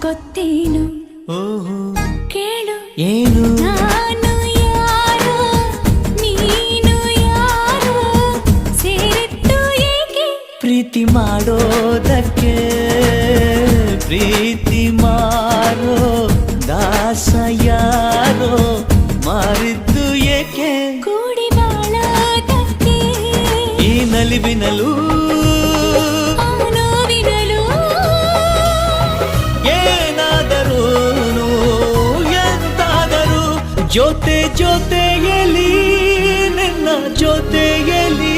ಗೊತ್ತೇನು ಓಹೋ ಕೇಳು ಏನು ನಾನು ಯಾರೋ ನೀನು ಯಾರೋ ಸೇರಿತ್ತು ಏಕೆ ಪ್ರೀತಿ ಮಾಡೋದಕ್ಕೆ ಪ್ರೀತಿ ಮಾರೋ ದಾಸ ಯಾರೋ ಮಾರಿದ್ದು ಏಕೆ ಕೂಡಿ ಬಾಳೋದಕ್ಕೆ ಈ ನಲಿವಿನಲು ಆ ನೋವಿನಲು ಏನಾದರೂನು ಎಂತಾದರೂ ಜೊತೆಯಲ್ಲಿ ನಿನ್ನ ಜೊತೆಯಲ್ಲಿ